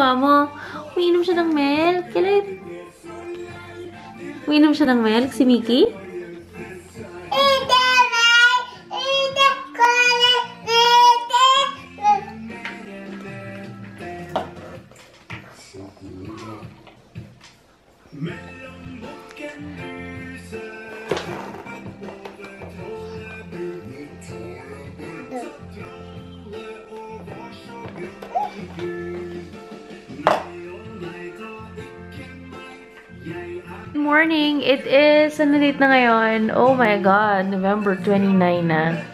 ginawa mo? Umiinom siya ng milk. Kilit. Umiinom siya ng milk, si Mickey? Morning! It is, ano date na ngayon? Oh my God! November 29 na.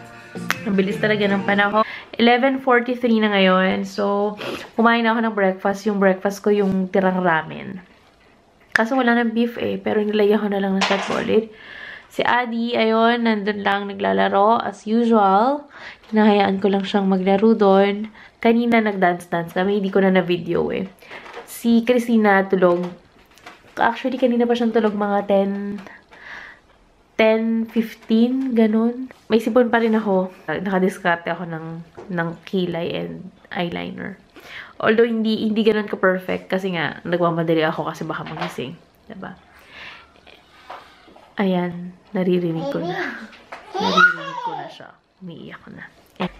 Ang bilis talaga ng panahon. 11:43 na ngayon. So, kumain na ako ng breakfast. Yung breakfast ko yung tirang ramen. Kaso wala ng beef eh. Pero nilagyan ko na lang ng satbolit. Si Adi, ayun, nandun lang naglalaro. As usual. Hinahayaan ko lang siyang maglaro doon. Kanina nag-dance-dance kami. Hindi ko na na-video eh. Si Christina tulog. Actually, kanina pa siyang tulog mga 10:15, ganun. May sipon pa rin ako. Nakadiskarte ako ng kilay and eyeliner. Although, hindi ganun ka-perfect kasi nga, nagmamadali ako kasi baka magising. Diba? Ayan, naririnig ko na. Naririnig ko na siya. Umiiyak ko na.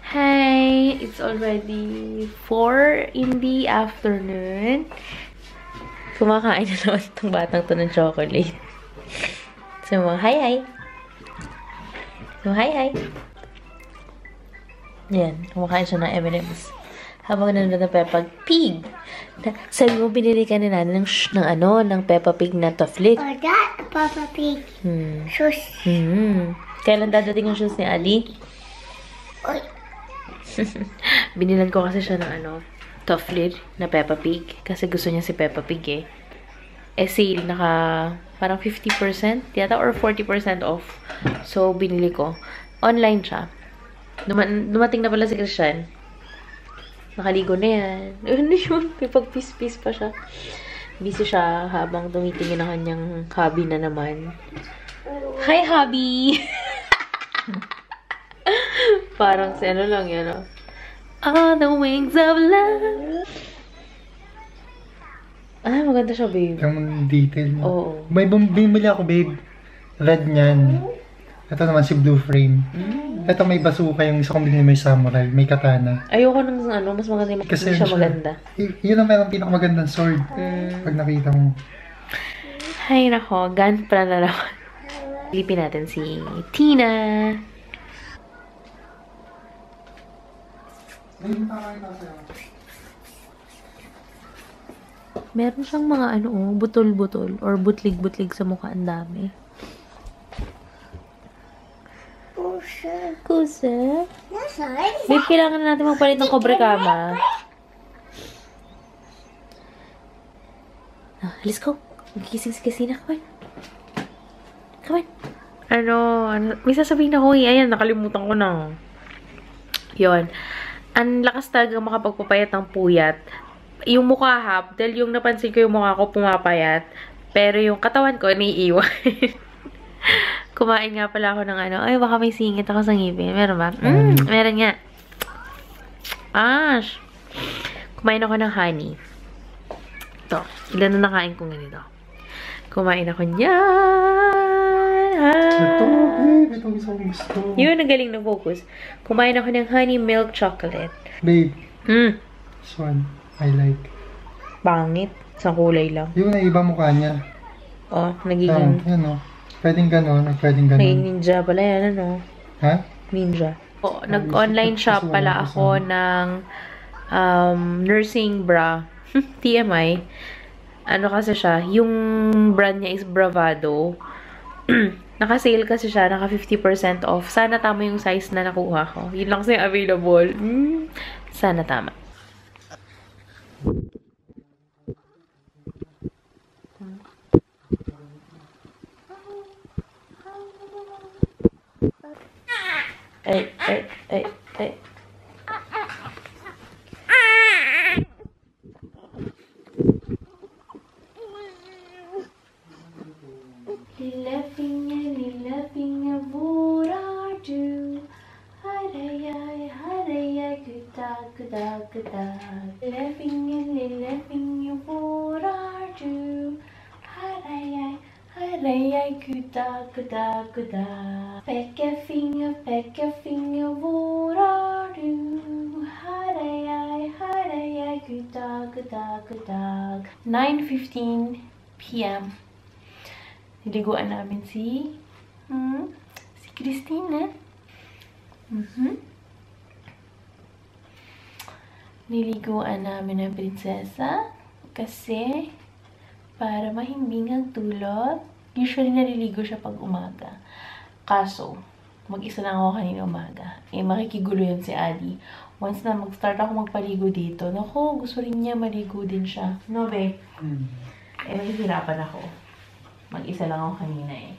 Hey! It's already 4 in the afternoon. Kumakain na naman itong batang to ng chocolate. So, hi! So, hi! Yan, kumakain siya ng M&M's. Habang nanonood ng Peppa Pig. Sabi mo, binili ka na ng Peppa Pig na toflit. Oh, that Peppa Pig. Shoes. Kailan dadating yung shoes ni Ali? Oy. Binilan ko kasi siya ng toflit na Peppa Pig. Kasi gusto niya si Peppa Pig eh. Sale, parang 50% yata or 40% off. So, binili ko. Online siya. Dumating na pala si Christian. Nakaligo na yan. Ano yun? May pag-peace pa siya. Busy siya habang tumitingin ang kanyang hobby na naman. Hi, hobby! Parang si lang yan, On the wings of love. Maganda siya, babe. Yung detail niya. Oo. May bumili ako, babe. Red niyan. Ito naman si blue frame. Ito may bazooka, yung isa kong binili may samurai. May katana. Ayoko ng mas maganda yung kasi siya maganda. Yun ang merong pinakamagandang sword. Pag nakita mo. Hay nako, gunpla na naman. Pilipin natin si Tina. Meron siyang mga butol-butol or butlig-butlig sa mukha. Ang dami. Kusa. Babe, kailangan na natin magpalit ng kobre kama. Let's go. Magkikising si Christina. Come on. May sasabihin ako eh. Ayan, nakalimutan ko na. Yun. Ang lakas talaga makapagpapayat ng puyat. Yung mukha half, dahil yung napansin ko yung mukha ko pumapayat. Pero yung katawan ko, naiiwan. Kumain nga pala ako ng ay baka may singit ako sa ngipin. Meron ba? Meron nga. Ash! Kumain ako ng honey. Ito. Ilan na nakain ko ganito. Kumain ako niyan. Ito isang gusto. Yun, nagaling na focus. Kumain ako ng honey milk chocolate. Babe. This one, I like. Pangit. Sa kulay lang. Yung naiba mukha niya. Nagiging... Yan pwedeng gano'n, pwedeng gano'n. Ninja pala yan, Ha? Ninja. Nag-online shop pala ako ng nursing bra. TMI. Kasi siya, yung brand niya is Bravado. Naka-sale kasi siya, naka 50% off. Sana tama yung size na nakuha ko. Yun lang kasi available. Sana tama. Ay. Lila finger, buradu. Haraya, kuda. Harayay kuda kuda kuda. Peck a finger, what are you? Harayay, harayay kuda kuda kuda. 9:15 p.m. Niliguan namin si Christina. Niliguan namin ang prinsesa kasi para mahimbing ang tulog. Usually, naliligo siya pag umaga. Kaso, mag-isa lang ako kanina umaga. Makikigulo yan si Adi. Once na mag-start ako magpaligo dito, naku, gusto rin niya maligo din siya. No, babe? Mahihirapan ako. Mag-isa lang ako kanina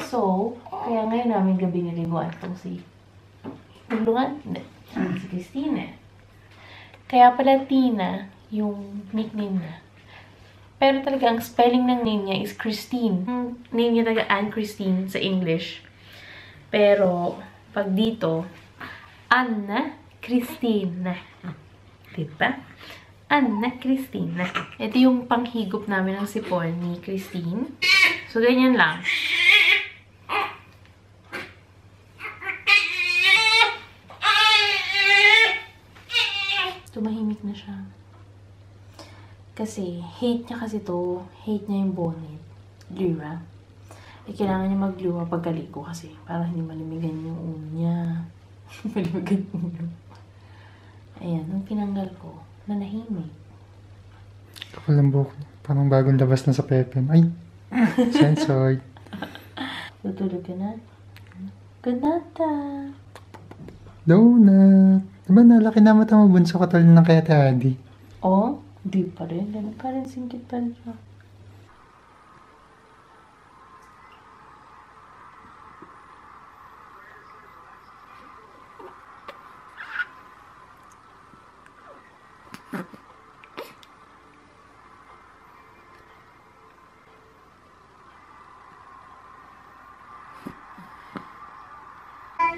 So, kaya ngayon namin gabi niliguan itong si Christina. Kaya pala Tina, yung nickname niya. Pero talaga, ang spelling ng name niya is Christine. Name niya talaga Anne Christine sa English. Pero, pag dito, Anna Christina. Diba? Anna Christina. Ito yung panghigop namin ng sipon ni Christine. So, ganyan lang. Tumahimik na siya. Kasi, hate niya kasi to. Hate niya yung bonnet. Lura. Kailangan niya magluma pagkaligo kasi para hindi malimigan yung ulo niya. Malimigan yung ulo. Ayan, nung pinanggal ko, nanahimik. Walang buhok. Parang bagong labas na sa Pepem. Ay! Censored. Tutulog ka na? Good night, Donut! Diba nalaki na mata mo bunso katulad ng kaya Adi? Oh? Di pa rin. Ganun pa rin. Singkit pa rin siya.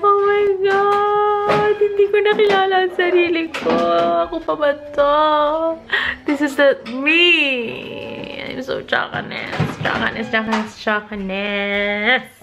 Oh my God! Hindi ko nakilala ang sarili ko. Ako pa ba to? This is not me. I'm so chakaness. Chakaness, chakaness, chakaness.